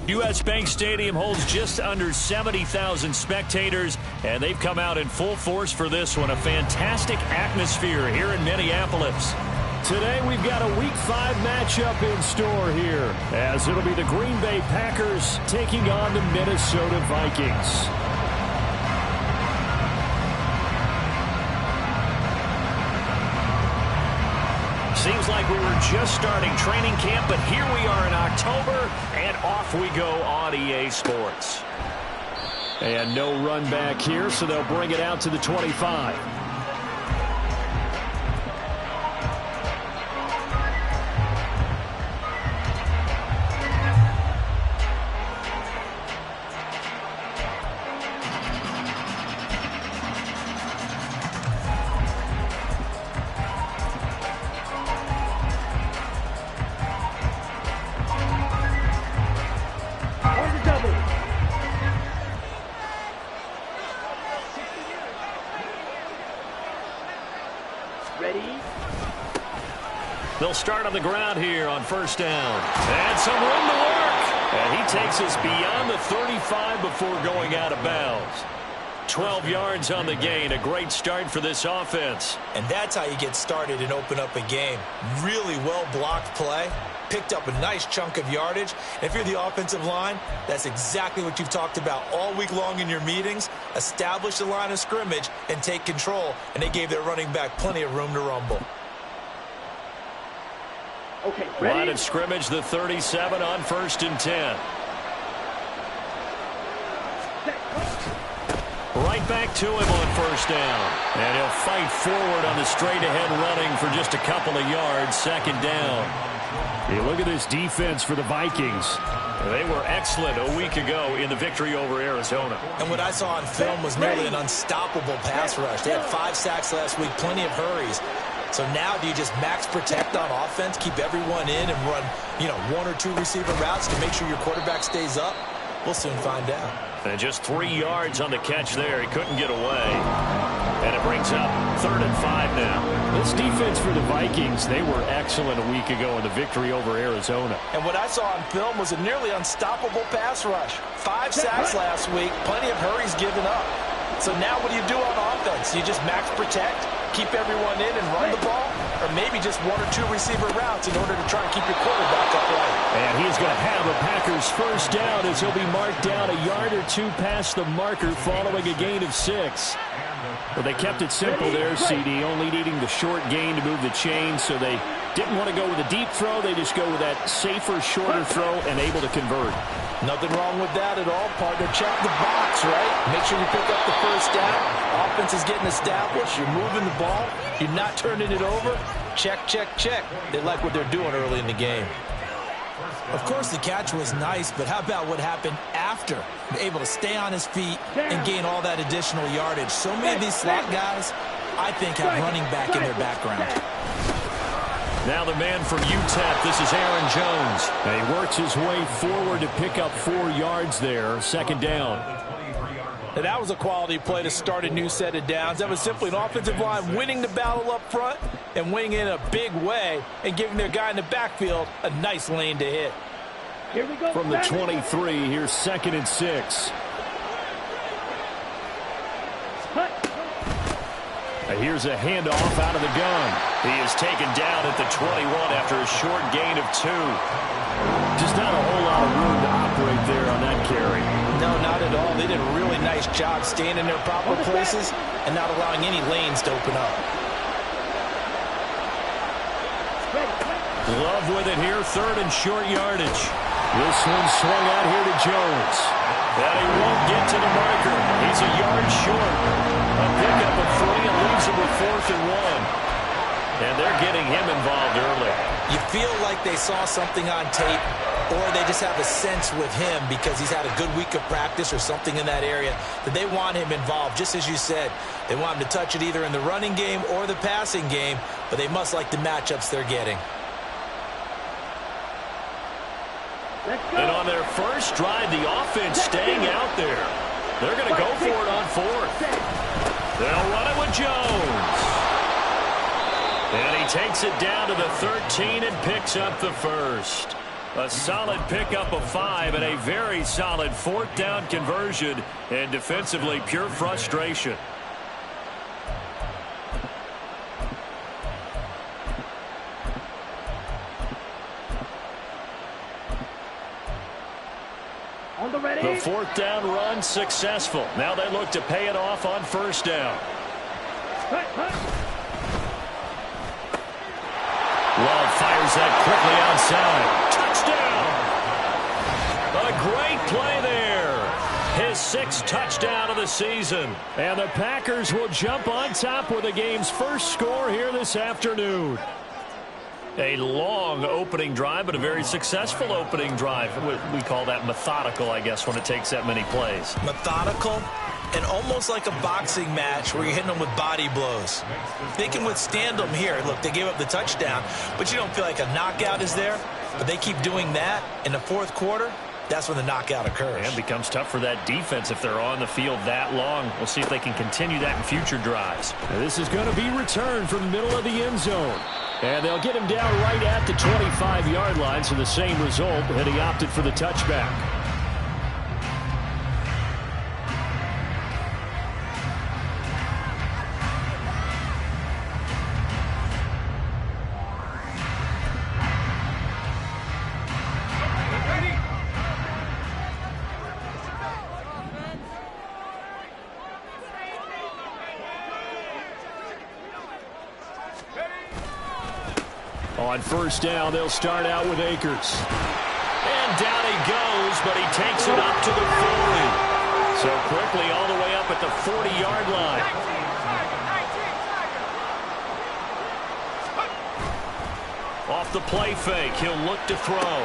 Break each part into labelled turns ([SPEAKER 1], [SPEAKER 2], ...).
[SPEAKER 1] U.S. Bank Stadium holds just under 70,000 spectators, and they've come out in full force for this one. A fantastic atmosphere here in Minneapolis. Today we've got a Week 5 matchup in store here, as it'll be the Green Bay Packers taking on the Minnesota Vikings. Seems like we were just starting training camp, but here we are in October, and off we go on EA Sports. And no run back here, so they'll bring it out to the 25. They'll start on the ground here on first down. And some room to work. And he takes us beyond the 35 before going out of bounds. 12 yards on the gain. A great start for this offense.
[SPEAKER 2] And that's how you get started and open up a game. Really well-blocked play. Picked up a nice chunk of yardage. And if you're the offensive line, that's exactly what you've talked about all week long in your meetings. Establish the line of scrimmage and take control. And they gave their running back plenty of room to rumble.
[SPEAKER 1] Okay, line of scrimmage, the 37 on first and 10. Right back to him on first down. And he'll fight forward on the straight-ahead running for just a couple of yards, second down. Hey, look at this defense for the Vikings. They were excellent a week ago in the victory over Arizona.
[SPEAKER 2] And what I saw on film was nearly an unstoppable pass rush. They had 5 sacks last week, plenty of hurries. So now do you just max protect on offense, keep everyone in, and run, 1 or 2 receiver routes to make sure your quarterback stays up? We'll soon find out.
[SPEAKER 1] And just 3 yards on the catch there. He couldn't get away. And it brings up 3rd and 5 now. This defense for the Vikings, they were excellent a week ago in the victory over Arizona.
[SPEAKER 2] And what I saw on film was a nearly unstoppable pass rush. 5 sacks last week, plenty of hurries given up. So now what do you do on offense? You just max protect, keep everyone in and run the ball, or maybe just 1 or 2 receiver routes in order to try and keep your quarterback upright.
[SPEAKER 1] And he's going to have a Packers first down as he'll be marked down a yard or 2 past the marker following a gain of 6. Well, they kept it simple there, CD, only needing the short gain to move the chain, so they didn't want to go with a deep throw. They just go with that safer, shorter throw and able to convert.
[SPEAKER 2] Nothing wrong with that at all, partner. Check the box, right? Make sure you pick up the first down. Offense is getting established. You're moving the ball. You're not turning it over. Check, check, check. They like what they're doing early in the game. Of course, the catch was nice, but how about what happened after? Able to stay on his feet and gain all that additional yardage. So many of these slot guys, I think, have running back in their background.
[SPEAKER 1] Now the man from UTEP, this is Aaron Jones. And he works his way forward to pick up 4 yards there, second down.
[SPEAKER 2] And that was a quality play to start a new set of downs. That was simply an offensive line winning the battle up front and winning in a big way and giving their guy in the backfield a nice lane to hit.
[SPEAKER 1] Here we go. From the 23, here's 2nd and 6. Here's a handoff out of the gun. He is taken down at the 21 after a short gain of 2. Just not a whole lot of room to operate there on that carry.
[SPEAKER 2] No, not at all. They did a really nice job staying in their proper places and not allowing any lanes to open up.
[SPEAKER 1] Love with it here, 3rd and short yardage. This one swung out here to Jones. And he won't get to the marker. He's a yard short. A pickup of 3 and leaves him with 4th and 1. And they're getting him involved early.
[SPEAKER 2] You feel like they saw something on tape, or they just have a sense with him because he's had a good week of practice or something in that area that they want him involved. Just as you said, they want him to touch it either in the running game or the passing game, but they must like the matchups they're getting.
[SPEAKER 1] And on their first drive, the offense staying out there. They're going to go for it on 4th. They'll run it with Jones. And he takes it down to the 13 and picks up the first. A solid pickup of 5 and a very solid 4th down conversion, and defensively pure frustration. The 4th down run successful. Now they look to pay it off on 1st down. Love fires that quickly outside. Touchdown! A great play there. His 6th touchdown of the season. And the Packers will jump on top with the game's first score here this afternoon. A long opening drive, but a very successful opening drive. We call that methodical, I guess, when it takes that many plays.
[SPEAKER 2] Methodical and almost like a boxing match where you're hitting them with body blows. They can withstand them here. Look, they gave up the touchdown, but you don't feel like a knockout is there. But they keep doing that in the 4th quarter. That's when the knockout occurs.
[SPEAKER 1] And becomes tough for that defense if they're on the field that long. We'll see if they can continue that in future drives.
[SPEAKER 3] Now this is going to be returned from the middle of the end zone. And they'll get him down right at the 25-yard line, so the same result, and he opted for the touchback. On 1st down, they'll start out with Akers.
[SPEAKER 1] And down he goes, but he takes it up to the 40. So quickly all the way up at the 40-yard line. Off the play fake, he'll look to throw.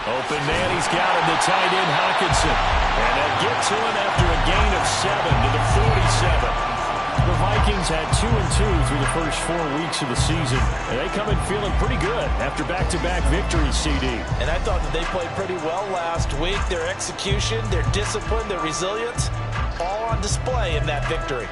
[SPEAKER 1] Open man, he's got him, the tight end Hockenson. And they'll get to him after a gain of 7 to the 47.
[SPEAKER 3] The Vikings had 2-2 through the first 4 weeks of the season, and they come in feeling pretty good after back-to-back victories, CD.
[SPEAKER 2] And I thought that they played pretty well last week. Their execution, their discipline, their resilience, all on display in that victory.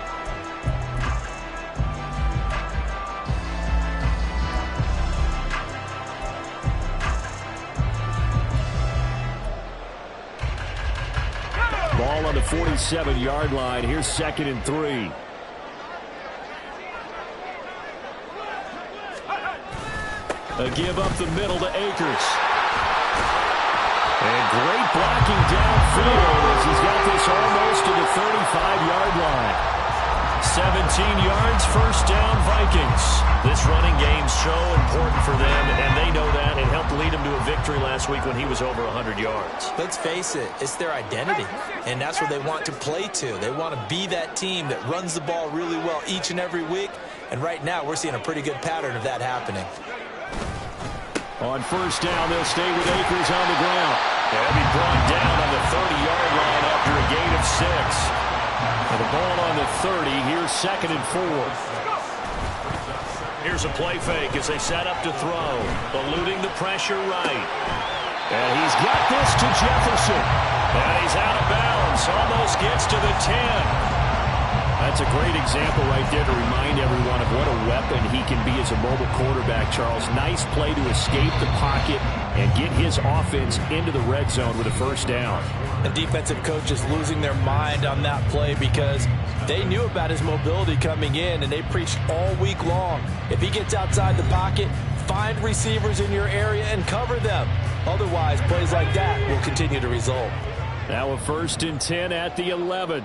[SPEAKER 3] Ball on the 47-yard line. Here's 2nd and 3. A give up the middle to Akers. And great blocking downfield as he's got this almost to the 35-yard line.
[SPEAKER 1] 17 yards, 1st down Vikings. This running game's so important for them, and they know that. It helped lead them to a victory last week when he was over 100 yards.
[SPEAKER 2] Let's face it, it's their identity, and that's what they want to play to. They want to be that team that runs the ball really well each and every week, and right now we're seeing a pretty good pattern of that happening.
[SPEAKER 3] On 1st down, they'll stay with Akers on the ground.
[SPEAKER 1] They'll be brought down on the 30-yard line after a gain of 6.
[SPEAKER 3] And the ball on the 30. Here's 2nd and 4.
[SPEAKER 1] Here's a play fake as they set up to throw. Eluding the pressure right.
[SPEAKER 3] And he's got this to Jefferson.
[SPEAKER 1] And he's out of bounds. Almost gets to the 10.
[SPEAKER 3] That's a great example right there to remind everyone of what a weapon he can be as a mobile quarterback, Charles. Nice play to escape the pocket and get his offense into the red zone with a 1st down.
[SPEAKER 2] The defensive coach is losing their mind on that play because they knew about his mobility coming in, and they preached all week long. If he gets outside the pocket, find receivers in your area and cover them. Otherwise, plays like that will continue to result.
[SPEAKER 3] Now a 1st and 10 at the 11.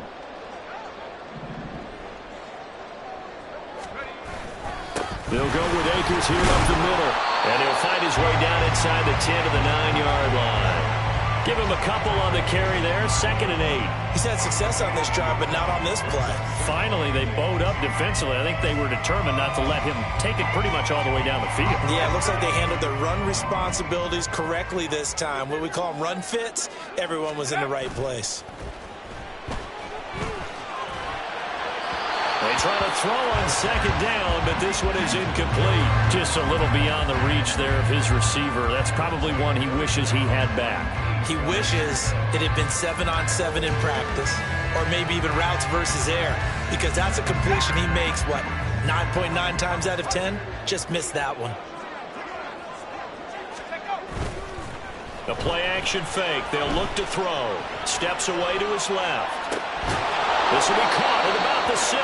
[SPEAKER 3] They'll go with Akers here up the middle.
[SPEAKER 1] And he'll find his way down inside the 10 to the 9-yard line. Give him a couple on the carry there. 2nd and 8.
[SPEAKER 2] He's had success on this drive, but not on this play.
[SPEAKER 1] Finally, they bowed up defensively. I think they were determined not to let him take it pretty much all the way down the field.
[SPEAKER 2] Yeah, it looks like they handled their run responsibilities correctly this time. What we call them run fits, everyone was in the right place.
[SPEAKER 1] They try to throw on 2nd down, but this one is incomplete. Just a little beyond the reach there of his receiver. That's probably one he wishes he had back.
[SPEAKER 2] He wishes it had been 7-on-7 in practice, or maybe even routes versus air, because that's a completion he makes, 9.9 times out of 10? Just missed that one.
[SPEAKER 1] The play-action fake. They'll look to throw. Steps away to his left. This will be caught at about the 6.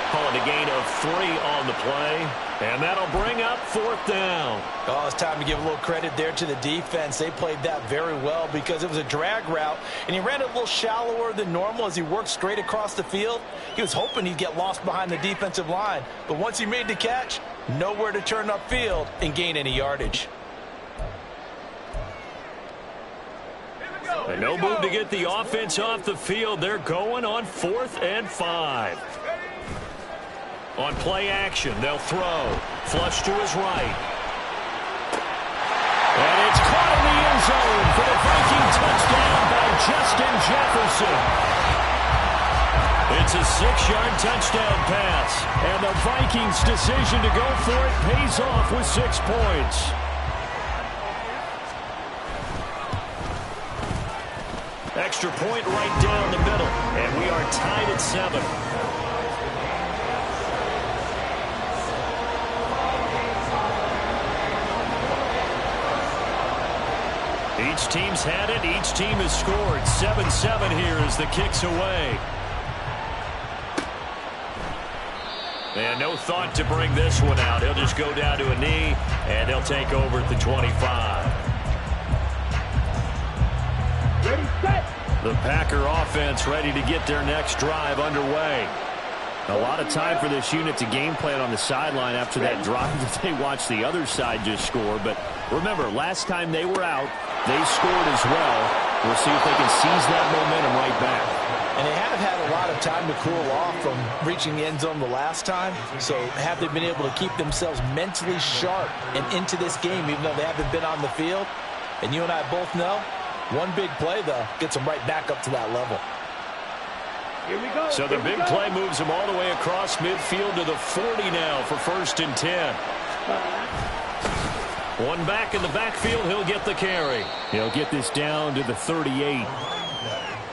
[SPEAKER 1] Calling a gain of 3 on the play. And that'll bring up 4th down.
[SPEAKER 2] Oh, it's time to give a little credit there to the defense. They played that very well because it was a drag route, and he ran it a little shallower than normal as he worked straight across the field. He was hoping he'd get lost behind the defensive line, but once he made the catch, nowhere to turn upfield and gain any yardage.
[SPEAKER 1] And no move to get the offense off the field. They're going on 4th and 5. On play action, they'll throw. Flush to his right. And it's caught in the end zone for the Viking touchdown by Justin Jefferson. It's a 6-yard touchdown pass. And the Vikings' decision to go for it pays off with 6 points. Extra point right down the middle. And we are tied at 7. Each team's had it. Each team has scored. 7-7 here as the kick's away. And no thought to bring this one out. He'll just go down to a knee, and they'll take over at the 25.
[SPEAKER 4] Ready, set.
[SPEAKER 1] The Packer offense ready to get their next drive underway. A lot of time for this unit to game plan on the sideline after that drive that they watched the other side just score. But remember, last time they were out, they scored as well. We'll see if they can seize that momentum right back.
[SPEAKER 2] And they haven't had a lot of time to cool off from reaching the end zone the last time. So have they been able to keep themselves mentally sharp and into this game, even though they haven't been on the field? And you and I both know, one big play, though, gets them right back up to that level.
[SPEAKER 4] Here we go.
[SPEAKER 1] So the big play moves them all the way across midfield to the 40 now for 1st and 10. One back in the backfield, he'll get the carry. He'll get this down to the 38.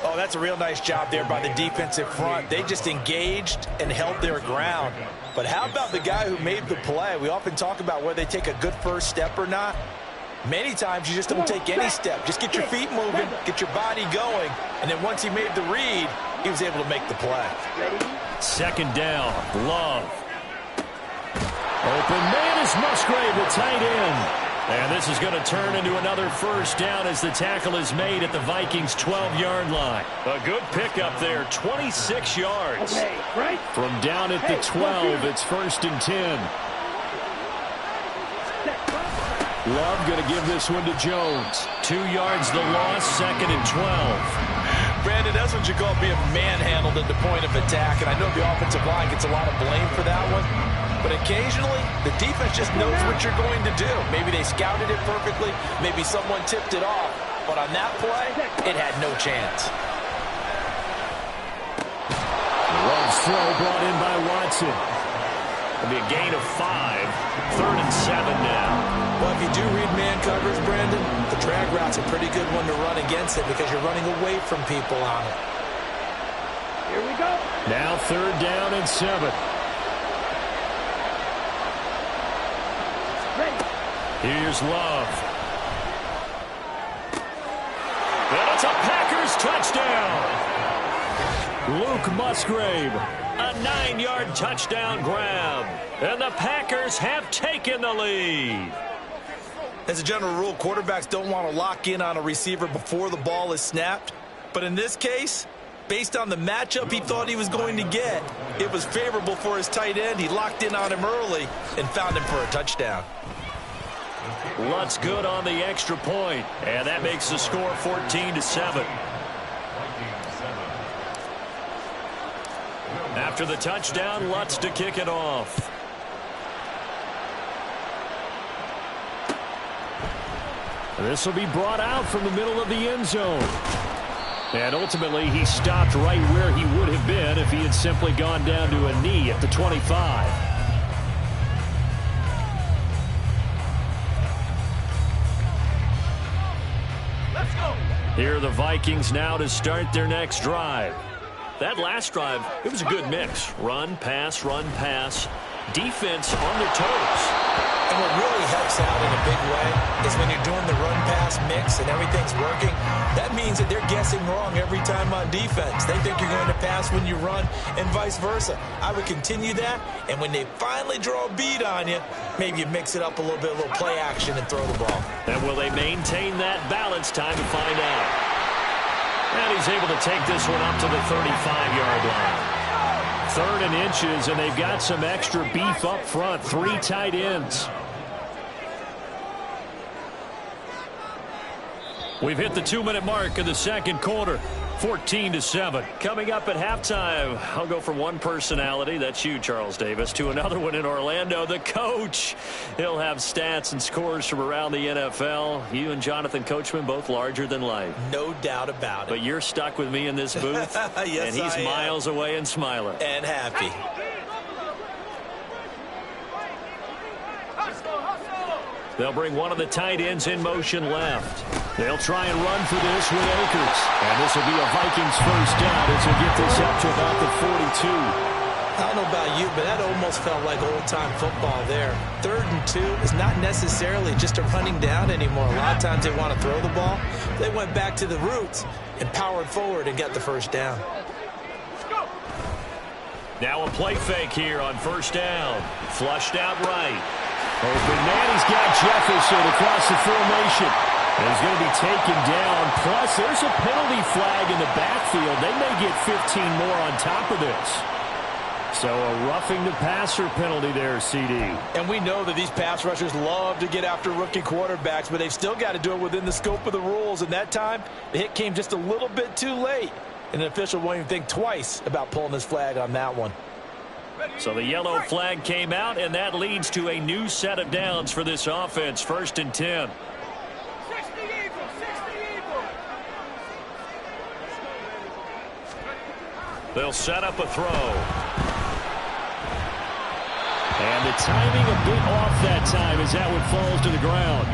[SPEAKER 2] Oh, that's a real nice job there by the defensive front. They just engaged and held their ground. But how about the guy who made the play? We often talk about whether they take a good first step or not. Many times you just don't take any step. Just get your feet moving, get your body going, and then once he made the read, he was able to make the play.
[SPEAKER 1] 2nd down, Love. Open man is Musgrave, the tight end. And this is going to turn into another 1st down as the tackle is made at the Vikings' 12-yard line. A good pickup there, 26 yards.
[SPEAKER 4] Okay, right.
[SPEAKER 1] From down at the 12, it's 1st and 10. Love going to give this one to Jones. 2 yards the loss, 2nd and 12.
[SPEAKER 2] Brandon, that's what you call being manhandled at the point of attack, and I know the offensive line gets a lot of blame for that one. But occasionally, the defense just knows what you're going to do. Maybe they scouted it perfectly. Maybe someone tipped it off. But on that play, it had no chance.
[SPEAKER 1] Love's throw brought in by Watson. It'll be a gain of 5. 3rd and 7 now.
[SPEAKER 2] Well, if you do read man coverage, Brandon, the drag route's a pretty good one to run against it because you're running away from people on it.
[SPEAKER 4] Here we go.
[SPEAKER 1] Now 3rd down and 7. Here's Love. And it's a Packers touchdown. Luke Musgrave, a 9-yard touchdown grab. And the Packers have taken the lead.
[SPEAKER 2] As a general rule, quarterbacks don't want to lock in on a receiver before the ball is snapped. But in this case, based on the matchup he thought he was going to get, it was favorable for his tight end. He locked in on him early and found him for a touchdown.
[SPEAKER 1] Lutz good on the extra point, and that makes the score 14-7. After the touchdown, Lutz to kick it off. This will be brought out from the middle of the end zone. And ultimately, he stopped right where he would have been if he had simply gone down to a knee at the 25. Here are the Vikings now to start their next drive. That last drive, it was a good mix. Run, pass, defense on their toes.
[SPEAKER 2] And what really helps out in a big way is when you're doing the run pass pass mix and everything's working, that means that they're guessing wrong every time on defense. They think you're going to pass when you run and vice versa. I would continue that, and when they finally draw a beat on you, maybe you mix it up a little bit, a little play action and throw the ball.
[SPEAKER 1] And will they maintain that balance? Time to find out. And he's able to take this one up to the 35-yard line. 3rd and inches, and they've got some extra beef up front. 3 tight ends. We've hit the 2-minute mark of the second quarter. 14-7. Coming up at halftime, I'll go from one personality, that's you, Charles Davis, to another one in Orlando, the coach. He'll have stats and scores from around the NFL. You and Jonathan Coachman, both larger than life.
[SPEAKER 2] No doubt about it.
[SPEAKER 1] But you're stuck with me in this booth,
[SPEAKER 2] yes,
[SPEAKER 1] and he's miles away and smiling.
[SPEAKER 2] And happy.
[SPEAKER 1] They'll bring one of the tight ends in motion left. They'll try and run for this with Akers. And this will be a Vikings first down as they get this up to about the 42.
[SPEAKER 2] I don't know about you, but that almost felt like old-time football there. 3rd and 2 is not necessarily just a running down anymore. A lot of times they want to throw the ball. They went back to the roots and powered forward and got the first down.
[SPEAKER 1] Now a play fake here on first down. Flushed out right. Open man, he's got Jefferson across the formation. And he's going to be taken down. Plus, there's a penalty flag in the backfield. They may get 15 more on top of this. So a roughing the passer penalty there, CD.
[SPEAKER 2] And we know that these pass rushers love to get after rookie quarterbacks, but they've still got to do it within the scope of the rules. And that time, the hit came just a little bit too late. And an official won't even think twice about pulling his flag on that one.
[SPEAKER 1] So the yellow flag came out, and that leads to a new set of downs for this offense. 1st and 10. They'll set up a throw. And the timing a bit off that time as that one falls to the ground.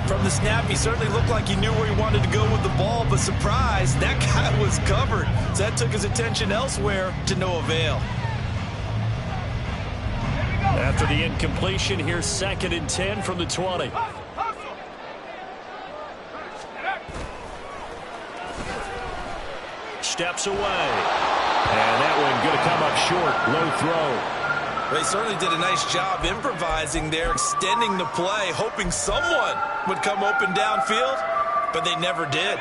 [SPEAKER 2] From the snap, he certainly looked like he knew where he wanted to go with the ball, but surprise, that guy was covered. So that took his attention elsewhere to no avail.
[SPEAKER 1] After the incompletion, here's 2nd and 10 from the 20. Steps away. And that one going to come up short. Low throw.
[SPEAKER 2] They certainly did a nice job improvising there, extending the play, hoping someone would come open downfield, but they never did.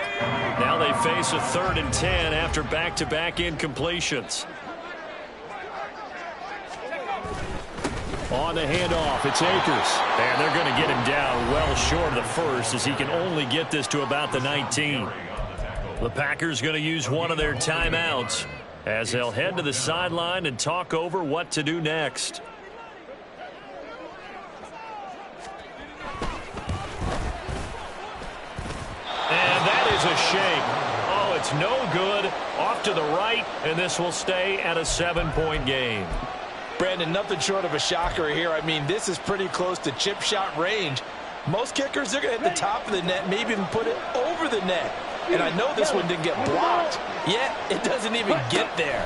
[SPEAKER 1] Now they face a 3rd and 10 after back-to-back incompletions. On the handoff, it's Akers. And they're going to get him down well short of the first as he can only get this to about the 19. The Packers going to use one of their timeouts as they'll head to the sideline and talk over what to do next. And that is a shake. Oh, it's no good. Off to the right, and this will stay at a 7-point game.
[SPEAKER 2] Brandon, nothing short of a shocker here. I mean, this is pretty close to chip shot range. Most kickers, they're going to hit the top of the net, maybe even put it over the net. And I know this one didn't get blocked, yet it doesn't even get there.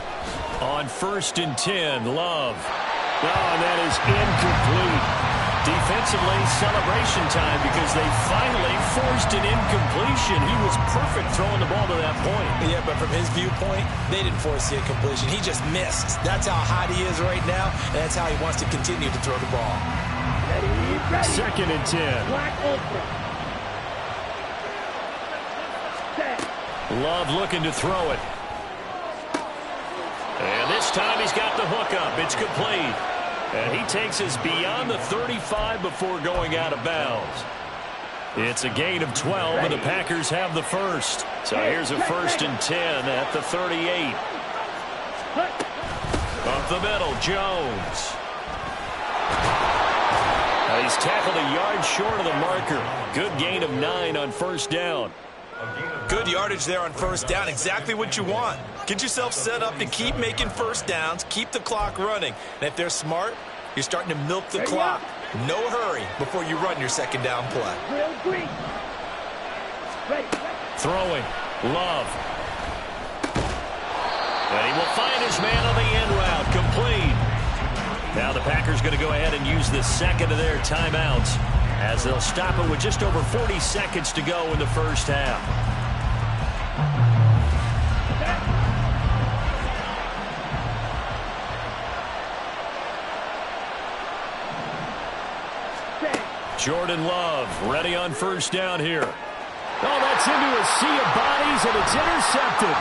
[SPEAKER 1] On 1st and 10, Love. Oh, and that is incomplete. Defensively, celebration time because they finally forced an incompletion. He was perfect throwing the ball to that point.
[SPEAKER 2] Yeah, but from his viewpoint, they didn't force the incompletion. He just missed. That's how hot he is right now, and that's how he wants to continue to throw the ball.
[SPEAKER 1] 2nd and 10. Love looking to throw it. And this time he's got the hook up. It's complete. And he takes us beyond the 35 before going out of bounds. It's a gain of 12, and the Packers have the first. So here's a 1st and 10 at the 38. Up the middle, Jones. Now he's tackled a yard short of the marker. Good gain of 9 on first down.
[SPEAKER 2] Good yardage there on first down. Exactly what you want. Get yourself set up to keep making first downs, keep the clock running. And if they're smart, you're starting to milk the clock. No hurry before you run your second down play.
[SPEAKER 1] Throwing. Love. And he will find his man on the end route. Complete. Now the Packers going to go ahead and use the second of their timeouts. as they'll stop it with just over 40 seconds to go in the first half. Jordan Love ready on first down here.
[SPEAKER 3] Oh, that's into a sea of bodies, and it's intercepted.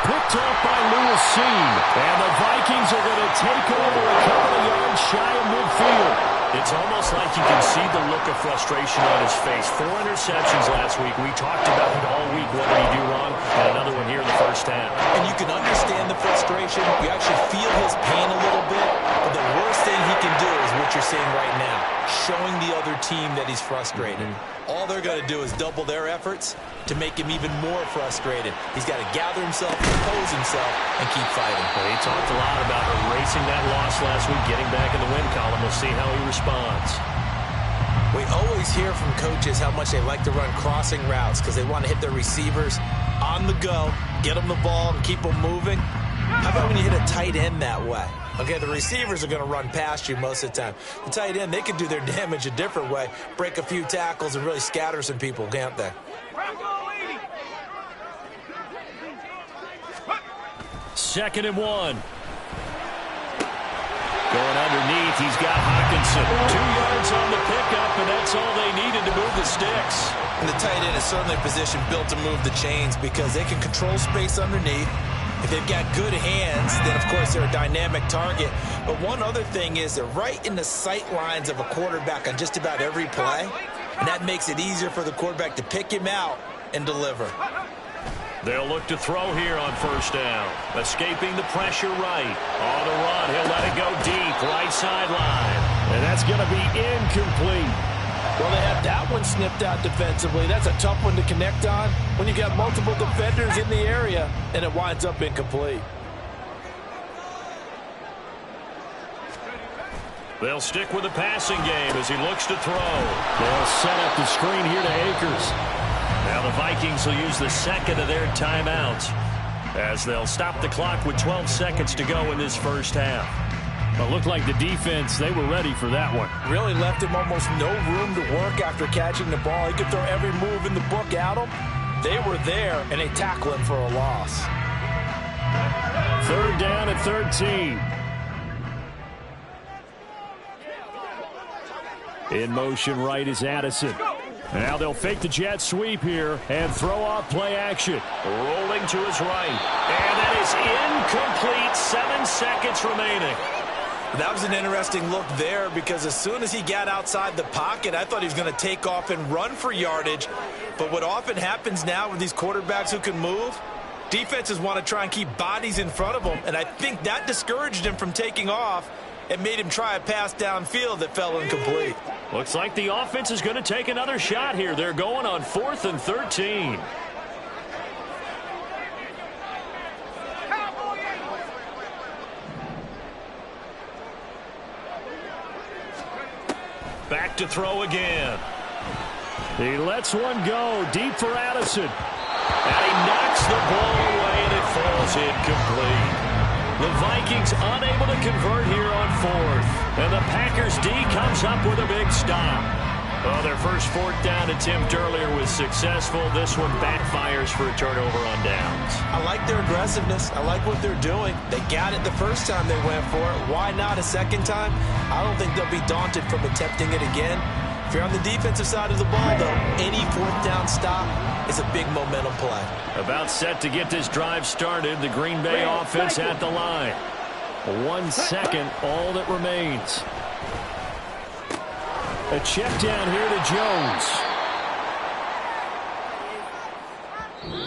[SPEAKER 3] Picked off by Lewis Cine. And the Vikings are going to take over a couple of yards shy of midfield.
[SPEAKER 1] It's almost like you can see the look of frustration on his face. 4 interceptions last week. We talked about it all week. What did he do wrong? And another one here in the first half.
[SPEAKER 2] And you can understand the frustration. You actually feel his pain a little bit. But the worst thing he can do is what you're seeing right now, showing the other team that he's frustrated. All they're going to do is double their efforts to make him even more frustrated. He's got to gather himself, compose himself, and keep fighting.
[SPEAKER 1] Well, he talked a lot about erasing that loss last week, getting back in the win column. We'll see how he responds.
[SPEAKER 2] We always hear from coaches how much they like to run crossing routes because they want to hit their receivers on the go, get them the ball, and keep them moving. How about when you hit a tight end that way? Okay, the receivers are going to run past you most of the time. The tight end, they can do their damage a different way, break a few tackles, and really scatter some people, can't they?
[SPEAKER 1] Second and 1. Going underneath, he's got Hockenson. 2 yards on the pickup, and that's all they needed to move the sticks.
[SPEAKER 2] And the tight end is certainly a position built to move the chains because they can control space underneath. If they've got good hands, then, of course, they're a dynamic target. But one other thing is they're right in the sight lines of a quarterback on just about every play, and that makes it easier for the quarterback to pick him out and deliver.
[SPEAKER 1] They'll look to throw here on first down. Escaping the pressure right. On the run, he'll let it go deep, right sideline.
[SPEAKER 3] And that's going to be incomplete.
[SPEAKER 2] Well, they had that one snipped out defensively. That's a tough one to connect on when you got multiple defenders in the area, and it winds up incomplete.
[SPEAKER 1] They'll stick with the passing game as he looks to throw.
[SPEAKER 3] They'll set up the screen here to Akers.
[SPEAKER 1] Now the Vikings will use the second of their timeouts as they'll stop the clock with 12 seconds to go in this first half.
[SPEAKER 3] Well, it looked like the defense, they were ready for that one.
[SPEAKER 2] Really left him almost no room to work after catching the ball. He could throw every move in the book at him. They were there, and they tackle him for a loss.
[SPEAKER 3] Third down at 13. In motion right is Addison. Now they'll fake the jet sweep here and throw off play action.
[SPEAKER 1] Rolling to his right. And that is incomplete. 7 seconds remaining.
[SPEAKER 2] That was an interesting look there because as soon as he got outside the pocket, I thought he was going to take off and run for yardage. But what often happens now with these quarterbacks who can move, defenses want to try and keep bodies in front of them. And I think that discouraged him from taking off and made him try a pass downfield that fell incomplete.
[SPEAKER 1] Looks like the offense is going to take another shot here. They're going on 4th and 13. Back to throw again.
[SPEAKER 3] He lets one go deep for Addison.
[SPEAKER 1] And he knocks the ball away, and it falls incomplete. The Vikings unable to convert here on 4th. And the Packers D comes up with a big stop. Well, their first 4th down attempt earlier was successful. This one backfires for a turnover on downs.
[SPEAKER 2] I like their aggressiveness. I like what they're doing. They got it the first time they went for it. Why not a second time? I don't think they'll be daunted from attempting it again. If you're on the defensive side of the ball, though, any 4th down stop is a big momentum play.
[SPEAKER 1] About set to get this drive started. The Green Bay offense at the line.
[SPEAKER 3] 1 second, all that remains. A check down here to Jones.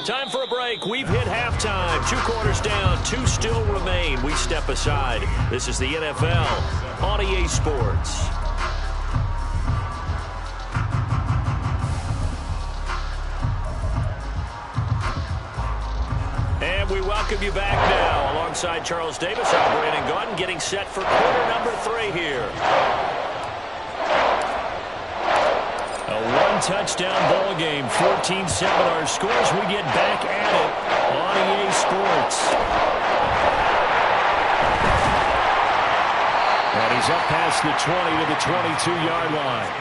[SPEAKER 1] Time for a break. We've hit halftime. 2 quarters down, 2 still remain. We step aside. This is the NFL on EA Sports. And we welcome you back now. Alongside Charles Davis, I'm Brandon Gaudin, getting set for quarter number 3 here. A 1-touchdown ball game, 14-7 our scores. We get back at it on EA Sports. And he's up past the 20 to the 22-yard line.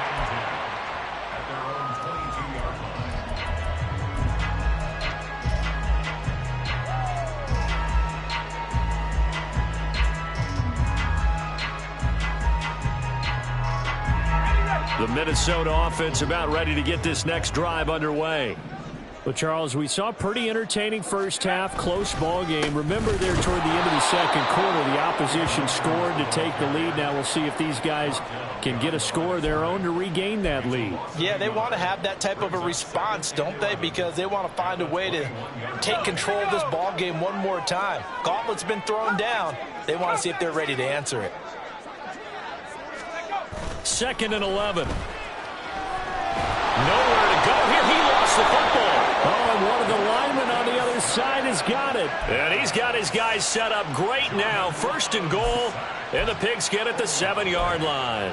[SPEAKER 1] The Minnesota offense about ready to get this next drive underway.
[SPEAKER 3] Well, Charles, we saw a pretty entertaining first half, close ball game. Remember there toward the end of the second quarter, the opposition scored to take the lead. Now we'll see if these guys can get a score of their own to regain that lead.
[SPEAKER 2] Yeah, they want to have that type of a response, don't they? Because they want to find a way to take control of this ball game one more time. Gauntlet's been thrown down. They want to see if they're ready to answer it.
[SPEAKER 1] 2nd and 11. Nowhere to go here. He lost the football.
[SPEAKER 3] Oh, and one of the linemen on the other side has got it.
[SPEAKER 1] And he's got his guys set up great now. 1st and goal, and the Pigskin at the 7-yard line.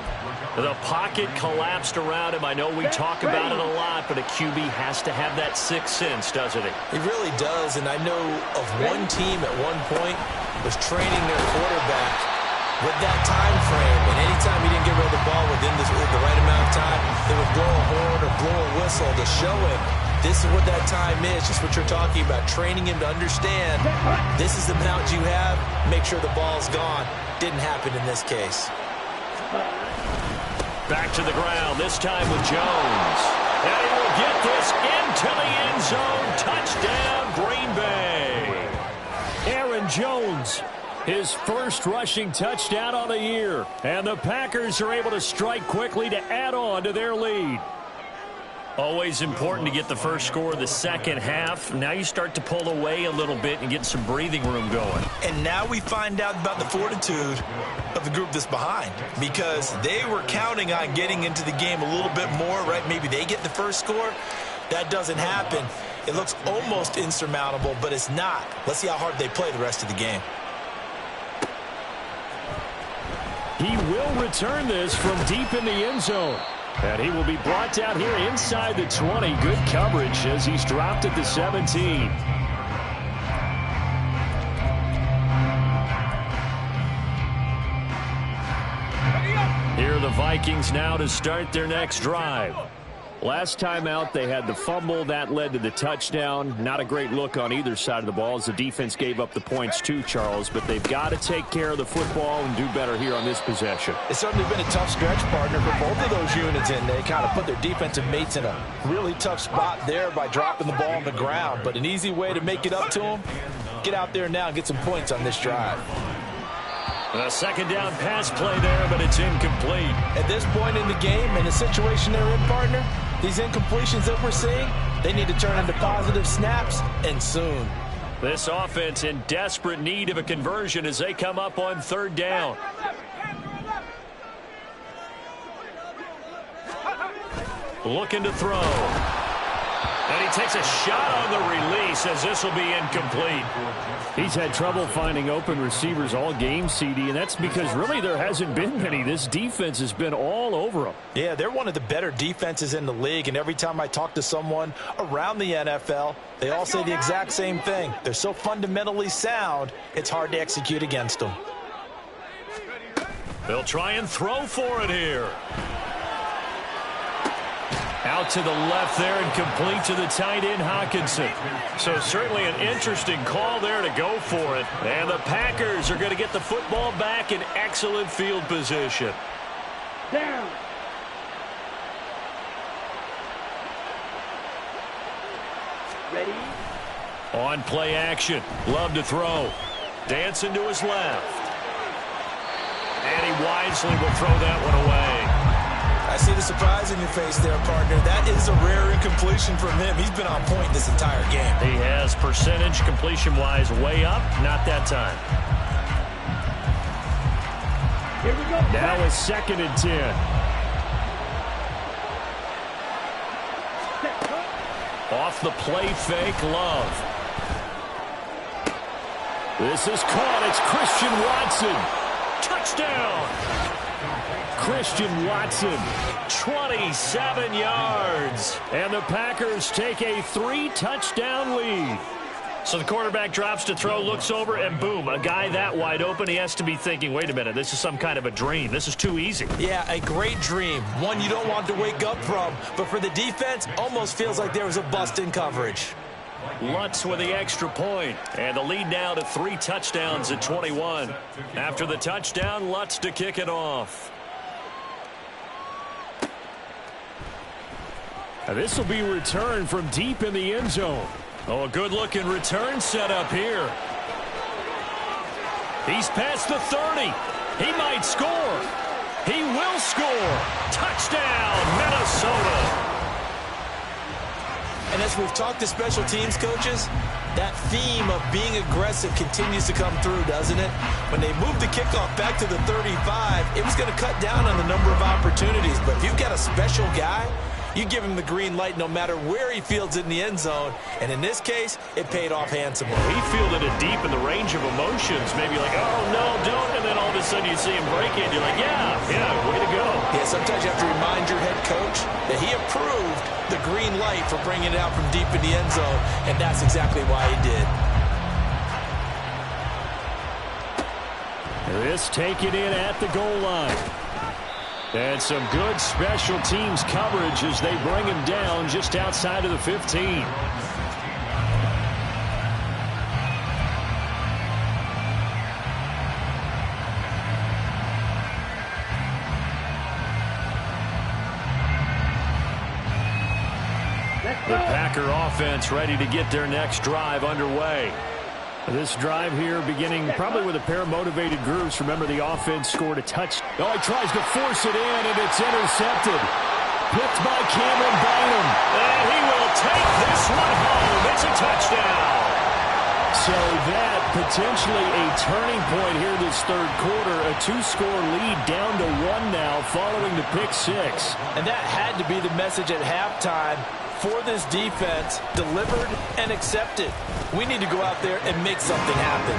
[SPEAKER 1] The pocket collapsed around him. I know we talk about it a lot, but a QB has to have that sixth sense, doesn't he?
[SPEAKER 2] He really does, and I know of one team at one point was training their quarterback with that time frame, and anytime he didn't get rid of the ball within the right amount of time, they would blow a horn or blow a whistle to show him this is what that time is, just what you're talking about, training him to understand this is the amount you have, make sure the ball's gone. Didn't happen in this case.
[SPEAKER 1] Back to the ground, this time with Jones. And he will get this into the end zone. Touchdown, Green Bay.
[SPEAKER 3] Aaron Jones, his first rushing touchdown on the year. And the Packers are able to strike quickly to add on to their lead.
[SPEAKER 1] Always important to get the first score of the second half. Now you start to pull away a little bit and get some breathing room going.
[SPEAKER 2] And now we find out about the fortitude of the group that's behind, because they were counting on getting into the game a little bit more, right? Maybe they get the first score. That doesn't happen. It looks almost insurmountable, but it's not. Let's see how hard they play the rest of the game.
[SPEAKER 3] He will return this from deep in the end zone. And he will be brought down here inside the 20. Good coverage as he's dropped at the 17.
[SPEAKER 1] Here are the Vikings now to start their next drive.
[SPEAKER 3] Last time out, they had the fumble. That led to the touchdown. Not a great look on either side of the ball as the defense gave up the points too, Charles. But they've got to take care of the football and do better here on this possession.
[SPEAKER 2] It's certainly been a tough stretch, partner, for both of those units, and they kind of put their defensive mates in a really tough spot there by dropping the ball on the ground. But an easy way to make it up to them, get out there now and get some points on this drive.
[SPEAKER 1] A second down pass play there, but it's incomplete.
[SPEAKER 2] At this point in the game, in the situation they're in, partner, these incompletions that we're seeing, they need to turn into positive snaps, and soon.
[SPEAKER 1] This offense in desperate need of a conversion as they come up on 3rd down. Looking to throw. And he takes a shot on the release as this will be incomplete.
[SPEAKER 3] He's had trouble finding open receivers all game, CD, and that's because really there hasn't been many. This defense has been all over them.
[SPEAKER 2] Yeah, they're one of the better defenses in the league, and every time I talk to someone around the NFL, they all say the exact same thing. They're so fundamentally sound, it's hard to execute against them.
[SPEAKER 1] They'll try and throw for it here. Out to the left there and complete to the tight end, Hockenson. So certainly an interesting call there to go for it. And the Packers are going to get the football back in excellent field position.
[SPEAKER 4] Down. Ready.
[SPEAKER 1] On play action. Love to throw. Dancing to his left. And he wisely will throw that one away.
[SPEAKER 2] I see the surprise in your face there, partner. That is a rare incompletion from him. He's been on point this entire game.
[SPEAKER 1] He has percentage completion-wise way up. Not that time.
[SPEAKER 4] Here we go.
[SPEAKER 3] Now it's 2nd and 10.
[SPEAKER 1] Off the play fake, Love.
[SPEAKER 3] This is caught. It's Christian Watson.
[SPEAKER 1] Touchdown!
[SPEAKER 3] Christian Watson.
[SPEAKER 1] 27 yards.
[SPEAKER 3] And the Packers take a 3-touchdown lead.
[SPEAKER 1] So the quarterback drops to throw, looks over, and boom, a guy that wide open, he has to be thinking, wait a minute, this is some kind of a dream. This is too easy.
[SPEAKER 2] Yeah, a great dream. One you don't want to wake up from. But for the defense, almost feels like there was a bust in coverage.
[SPEAKER 1] Lutz with the extra point. And the lead now to 3 touchdowns at 21. After the touchdown, Lutz to kick it off.
[SPEAKER 3] This will be returned from deep in the end zone.
[SPEAKER 1] Oh, a good-looking return set up here. He's past the 30. He might score. He will score. Touchdown, Minnesota.
[SPEAKER 2] And as we've talked to special teams coaches, that theme of being aggressive continues to come through, doesn't it? When they moved the kickoff back to the 35, it was going to cut down on the number of opportunities. But if you've got a special guy, you give him the green light no matter where he fields it in the end zone. And in this case, it paid off handsomely.
[SPEAKER 1] He fielded it deep in the range of emotions. Maybe like, oh, no, don't. And then all of a sudden you see him break it. You're like, yeah, way to go.
[SPEAKER 2] Yeah, sometimes you have to remind your head coach that he approved the green light for bringing it out from deep in the end zone. And that's exactly why he did.
[SPEAKER 3] This taken in at the goal line. And some good special teams coverage as they bring him down just outside of the 15.
[SPEAKER 1] The Packer offense ready to get their next drive underway.
[SPEAKER 3] This drive here beginning probably with a pair of motivated groups. Remember, the offense scored a touchdown. Oh, he tries to force it in, and it's intercepted. Picked by Cameron Bynum.
[SPEAKER 1] And he will take this one home. It's a touchdown.
[SPEAKER 3] So that potentially a turning point here this third quarter. A two-score lead down to one now following the pick six.
[SPEAKER 2] And that had to be the message at halftime for this defense, delivered and accepted. We need to go out there and make something happen.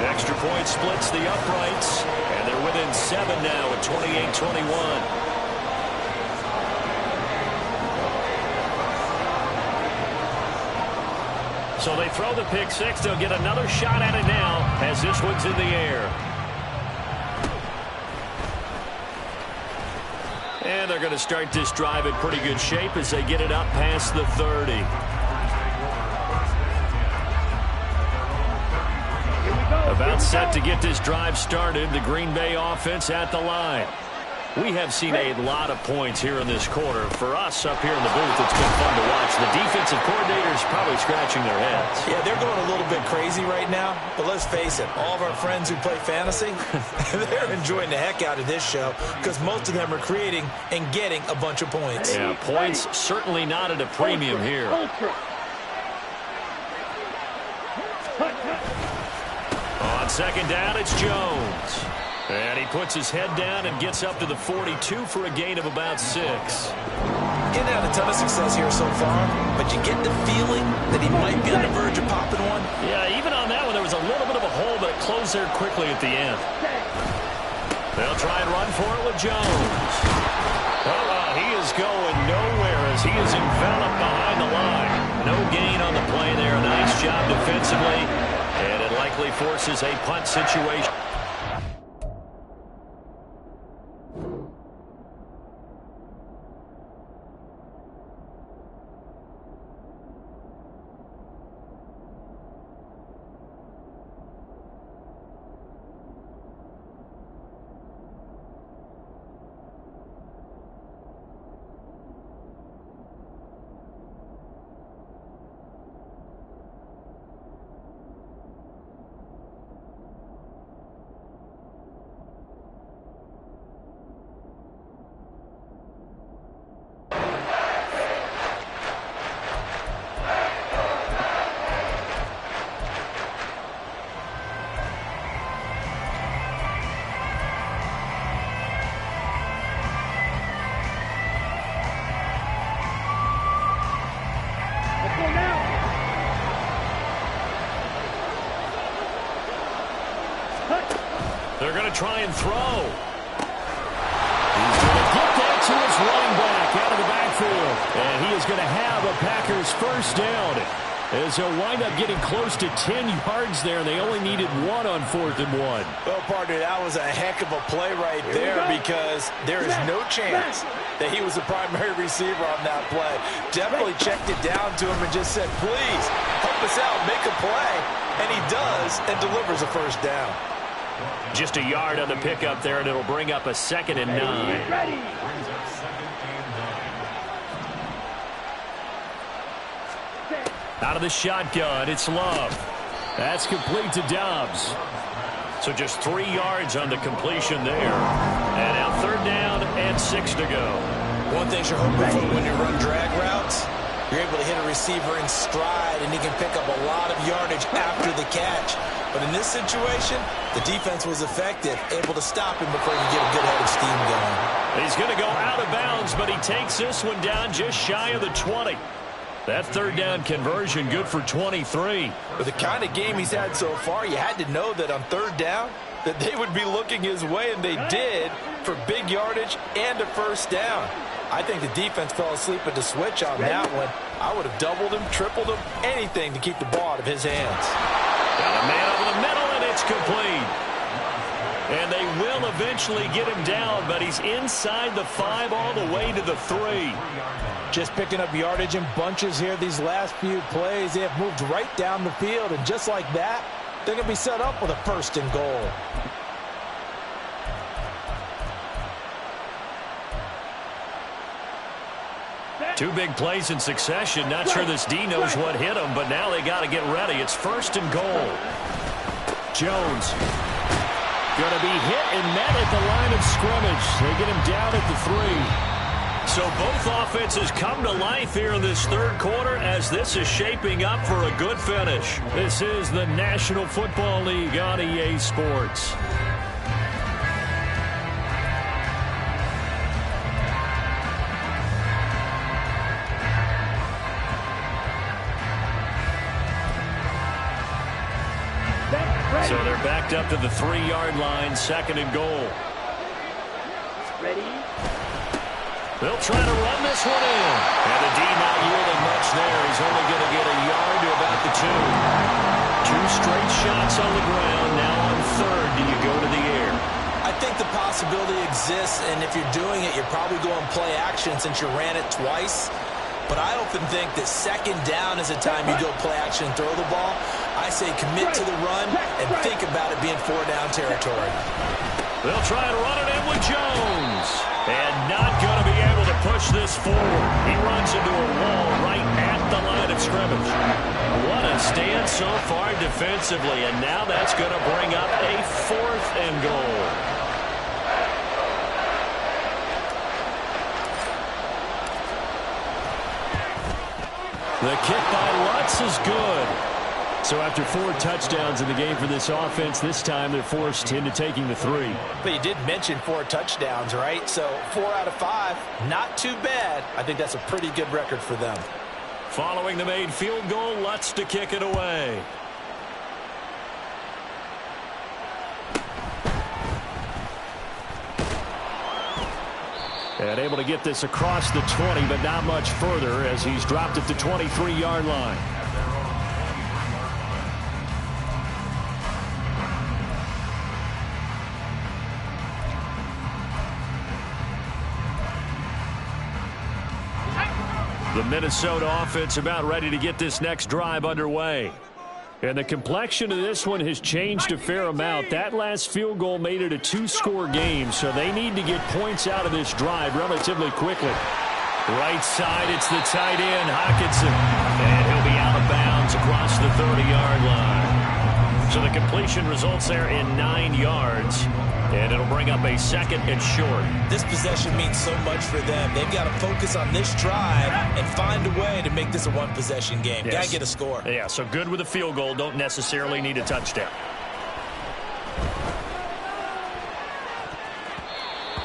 [SPEAKER 1] Extra point splits the uprights, and they're within 7 now at 28-21. So they throw the pick six. They'll get another shot at it now as this one's in the air. And they're going to start this drive in pretty good shape as they get it up past the 30. About set to get this drive started. The Green Bay offense at the line. We have seen a lot of points here in this quarter. For us up here in the booth, it's been fun to watch. The defensive coordinators probably scratching their heads.
[SPEAKER 2] Yeah, they're going a little bit crazy right now. But let's face it, all of our friends who play fantasy, they're enjoying the heck out of this show because most of them are creating and getting a bunch of points.
[SPEAKER 1] Yeah, points certainly not at a premium here. On second down, it's Jones. And he puts his head down and gets up to the 42 for a gain of about 6.
[SPEAKER 2] Getting out a ton of success here so far, but you get the feeling that he might be on the verge of popping one.
[SPEAKER 1] Yeah, even on that one, there was a little bit of a hole, but it closed there quickly at the end. They'll try and run for it with Jones. He is going nowhere as he is enveloped behind the line. No gain on the play there. Nice job defensively, and it likely forces a punt situation. They're going to try and throw.
[SPEAKER 3] He's going to get that to his running back out of the backfield. And he is going to have a Packers first down. As they'll wind up getting close to 10 yards there, and they only needed 1 on 4th and 1.
[SPEAKER 2] Well, partner, that was a heck of a play right there because there is no chance that he was the primary receiver on that play. Definitely checked it down to him and just said, please, help us out, make a play. And he does and delivers a first down.
[SPEAKER 1] Just a yard on the pickup there, and it'll bring up a 2nd and 9. Out of the shotgun, it's Love. That's complete to Dobbs. So just 3 yards on the completion there. And now 3rd down and 6 to go.
[SPEAKER 2] One thing you're hoping for when you run drag routes, you're able to hit a receiver in stride, and he can pick up a lot of yardage after the catch. But in this situation, the defense was effective, able to stop him before you get a good head of steam going.
[SPEAKER 1] He's going to go out of bounds, but he takes this one down just shy of the 20. That 3rd down conversion good for 23.
[SPEAKER 2] With the kind of game he's had so far, you had to know that on 3rd down that they would be looking his way, and they did, for big yardage and a 1st down. I think the defense fell asleep at the switch on that one. I would have doubled him, tripled him, anything to keep the ball out of his hands.
[SPEAKER 1] Got a man over the middle, and it's complete. And they will eventually get him down, but he's inside the 5 all the way to the 3.
[SPEAKER 2] Just picking up yardage in bunches here these last few plays. They have moved right down the field, and just like that, they're going to be set up with a 1st and goal.
[SPEAKER 1] Two big plays in succession. Not sure this D knows what hit him, but now they got to get ready. It's 1st and goal. Jones going to be hit and met at the line of scrimmage. They get him down at the 3. So both offenses come to life here in this 3rd quarter as this is shaping up for a good finish. This is the National Football League on EA Sports. So they're backed up to the 3-yard line, 2nd and goal.
[SPEAKER 4] Ready?
[SPEAKER 1] They'll try to run this one in. And the D not yielding much there. He's only going to get a yard to about the 2. 2 straight shots on the ground. Now on 3rd, do you go to the air?
[SPEAKER 2] I think the possibility exists, and if you're doing it, you're probably going play action since you ran it twice. But I often think that 2nd down is a time you go play action and throw the ball. I say commit to the run and think about it being 4-down territory.
[SPEAKER 1] They'll try to run it in with Jones. And not going to be able to push this forward. He runs into a wall right at the line of scrimmage. What a stand so far defensively. And now that's going to bring up a 4th and goal. The kick by Lutz is good. So after 4 touchdowns in the game for this offense, this time they're forced into taking the 3.
[SPEAKER 2] But you did mention 4 touchdowns, right? So 4 out of 5, not too bad. I think that's a pretty good record for them.
[SPEAKER 1] Following the made field goal, Lutz to kick it away. And able to get this across the 20, but not much further as he's dropped at the 23-yard line. The Minnesota offense about ready to get this next drive underway. And the complexion of this one has changed a fair amount. That last field goal made it a 2-score game, so they need to get points out of this drive relatively quickly. Right side, it's the tight end, Hockenson. And he'll be out of bounds across the 30-yard line. So the completion results there in 9 yards. And it'll bring up a 2nd and short.
[SPEAKER 2] This possession means so much for them. They've got to focus on this drive and find a way to make this a 1-possession game.
[SPEAKER 1] Yes.
[SPEAKER 2] Got to get a score.
[SPEAKER 1] Yeah, so good with a field goal. Don't necessarily need a touchdown.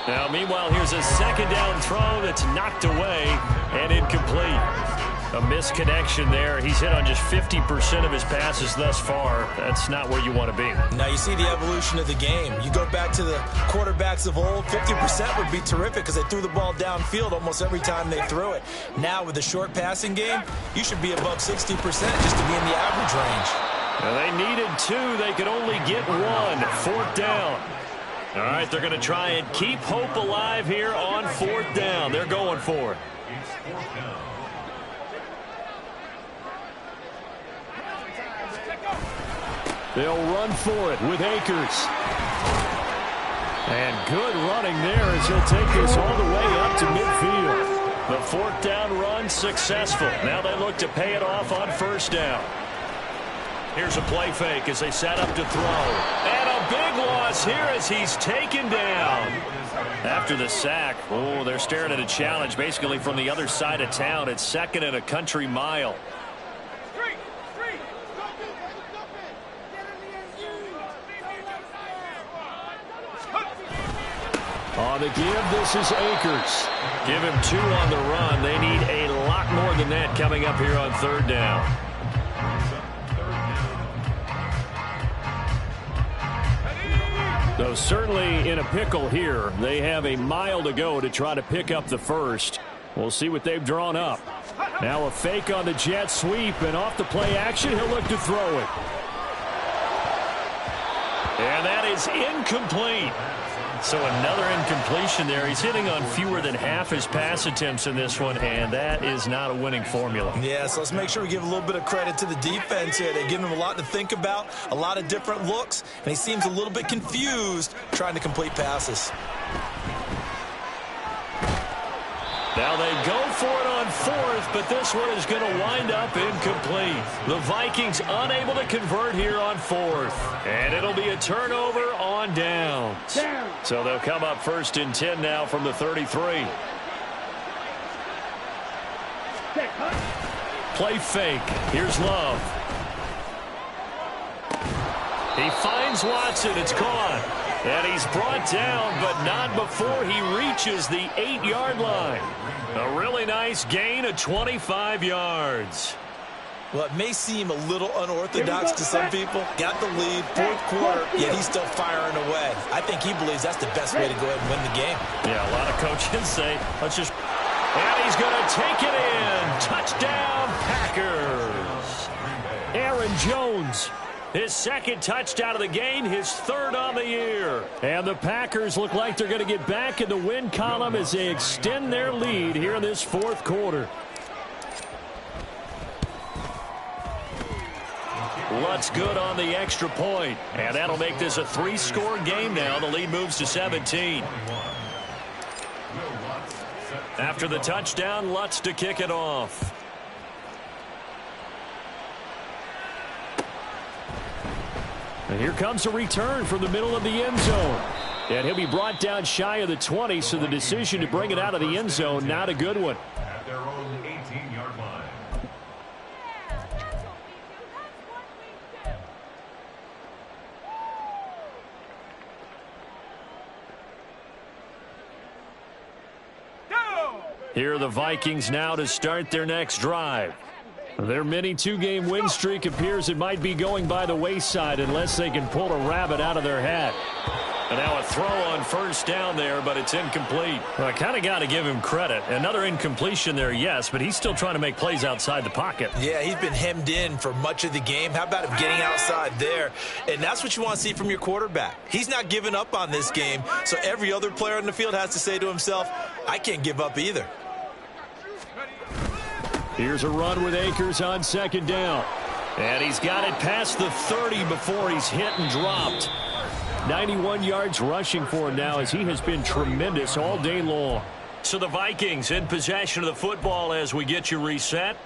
[SPEAKER 1] Now, meanwhile, here's a 2nd down throw that's knocked away and incomplete. A misconnection there. He's hit on just 50% of his passes thus far. That's not where you want to be.
[SPEAKER 2] Now you see the evolution of the game. You go back to the quarterbacks of old, 50% would be terrific because they threw the ball downfield almost every time they threw it. Now with the short passing game, you should be above 60% just to be in the average range.
[SPEAKER 1] Now they needed 2. They could only get 1. 4th down. All right, they're going to try and keep hope alive here on 4th down. They're going for it. They'll run for it with Akers. And good running there as he'll take this all the way up to midfield. The fourth down run successful. Now they look to pay it off on first down. Here's a play fake as they set up to throw. And a big loss here as he's taken down. After the sack, oh, they're staring at a challenge basically from the other side of town. It's second and a country mile.
[SPEAKER 3] On the give, this is Akers.
[SPEAKER 1] Give him 2 on the run. They need a lot more than that coming up here on third down.
[SPEAKER 3] Though certainly in a pickle here. They have a mile to go to try to pick up the first. We'll see what they've drawn up. Now a fake on the jet sweep, and off the play action, he'll look to throw it.
[SPEAKER 1] And that is incomplete. So another incompletion there. He's hitting on fewer than half his pass attempts in this one, and that is not a winning formula.
[SPEAKER 2] Yeah, so let's make sure we give a little bit of credit to the defense here. They've given him a lot to think about, a lot of different looks, and he seems a little bit confused trying to complete passes.
[SPEAKER 1] Now they go for it on fourth, but this one is going to wind up incomplete. The Vikings unable to convert here on fourth. And it'll be a turnover on downs. So they'll come up first and 10 now from the 33. Play fake. Here's Love. He finds Watson. It's caught. And he's brought down, but not before he reaches the 8-yard line. A really nice gain of 25 yards.
[SPEAKER 2] Well, it may seem a little unorthodox to some people. Got the lead, fourth quarter, yet he's still firing away. I think he believes that's the best way to go ahead and win the game.
[SPEAKER 1] Yeah, a lot of coaches say, let's just... And he's going to take it in. Touchdown, Packers.
[SPEAKER 3] Aaron Jones.
[SPEAKER 1] His second touchdown of the game, his third on the year.
[SPEAKER 3] And the Packers look like they're going to get back in the win column as they extend their lead here in this fourth quarter.
[SPEAKER 1] Lutz good on the extra point. And that'll make this a 3-score game now. The lead moves to 17. After the touchdown, Lutz to kick it off.
[SPEAKER 3] And here comes a return from the middle of the end zone. And he'll be brought down shy of the 20, so the decision to bring it out of the end zone, not a good one.
[SPEAKER 5] At their own 18-yard line.
[SPEAKER 1] Here are the Vikings now to start their next drive.
[SPEAKER 3] Their mini 2-game win streak appears it might be going by the wayside unless they can pull a rabbit out of their hat.
[SPEAKER 1] And now a throw on first down there, but it's incomplete. Well, I kind of got to give him credit. Another incompletion there, yes, but he's still trying to make plays outside the pocket.
[SPEAKER 2] Yeah, he's been hemmed in for much of the game. How about him getting outside there? And that's what you want to see from your quarterback. He's not giving up on this game, so every other player on the field has to say to himself, I can't give up either.
[SPEAKER 3] Here's a run with Akers on second down.
[SPEAKER 1] And he's got it past the 30 before he's hit and dropped.
[SPEAKER 3] 91 yards rushing for him now as he has been tremendous all day long.
[SPEAKER 1] So the Vikings in possession of the football as we get you reset.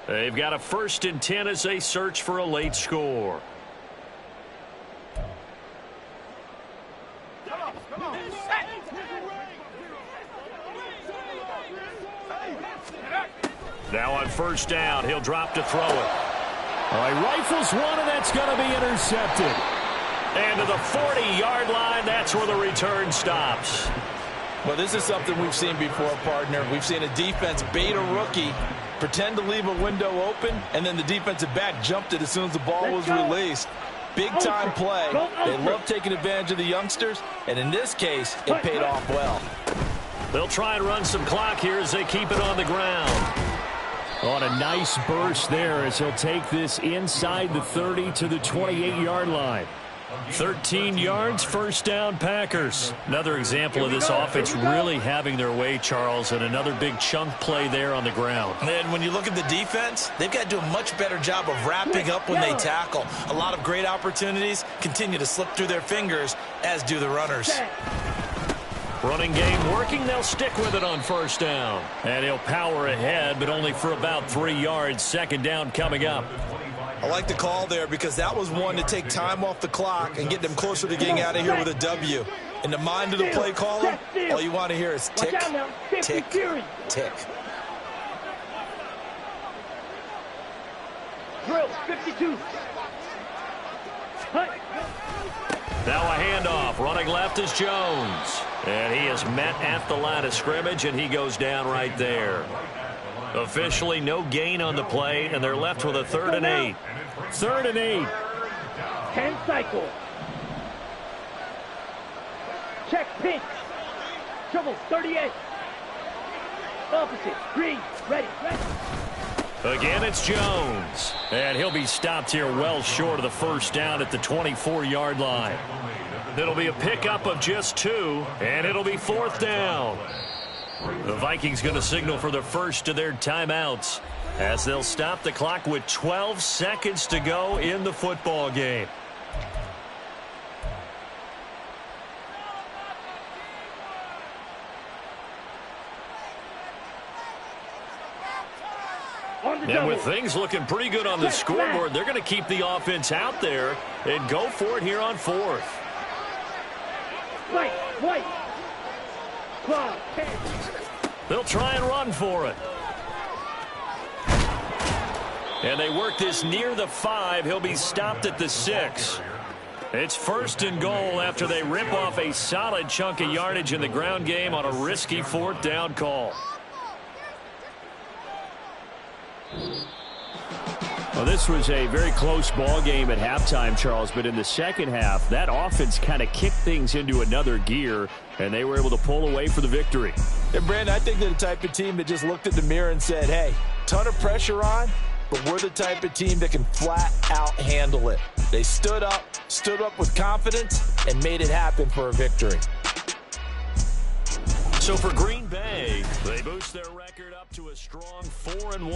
[SPEAKER 1] They've got a 1st and 10 as they search for a late score. Now on first down, he'll drop to throw it.
[SPEAKER 3] All right, rifles one, and that's going to be intercepted.
[SPEAKER 1] And to the 40-yard line, that's where the return stops.
[SPEAKER 2] Well, this is something we've seen before, partner. We've seen a defense bait a rookie, pretend to leave a window open, and then the defensive back jumped it as soon as the ball was released. Big-time play. They love taking advantage of the youngsters, and in this case, it paid off well.
[SPEAKER 1] They'll try and run some clock here as they keep it on the ground.
[SPEAKER 3] On a nice burst there as he'll take this inside the 30 to the 28-yard line.
[SPEAKER 1] 13 yards, first down, Packers. Another example of this offense really having their way, Charles, and another big chunk play there on the ground.
[SPEAKER 2] And when you look at the defense, they've got to do a much better job of wrapping up when they tackle. A lot of great opportunities continue to slip through their fingers, as do the runners.
[SPEAKER 1] Running game working. They'll stick with it on first down. And he'll power ahead, but only for about 3 yards. Second down coming up.
[SPEAKER 2] I like the call there because that was one to take time off the clock and get them closer to getting out of here with a W. In the mind of the play caller, all you want to hear is tick, tick, tick.
[SPEAKER 4] Drill 52.
[SPEAKER 1] Now a handoff. Running left is Jones. And he is met at the line of scrimmage, and he goes down right there. Officially no gain on the play, and they're left with a 3rd and 8. 3rd and 8.
[SPEAKER 4] 10 cycle. Check pinch. Trouble 38. Opposite. Green. Ready.
[SPEAKER 1] Again, it's Jones. And he'll be stopped here well short of the first down at the 24-yard line. It'll be a pickup of just 2, and it'll be 4th down. The Vikings going to signal for the first of their timeouts as they'll stop the clock with 12 seconds to go in the football game. And with things looking pretty good on the scoreboard, they're going to keep the offense out there and go for it here on 4th.
[SPEAKER 4] White. Claw.
[SPEAKER 1] They'll try and run for it. And they work this near the 5. He'll be stopped at the 6. It's 1st and goal after they rip off a solid chunk of yardage in the ground game on a risky 4th down call.
[SPEAKER 3] Well, this was a very close ball game at halftime, Charles, but in the second half, that offense kind of kicked things into another gear, and they were able to pull away for the victory.
[SPEAKER 2] And, Brandon, I think they're the type of team that just looked at the mirror and said, hey, ton of pressure on, but we're the type of team that can flat out handle it. They stood up with confidence, and made it happen for a victory.
[SPEAKER 1] So for Green Bay, they boost their record up to a strong 4-1.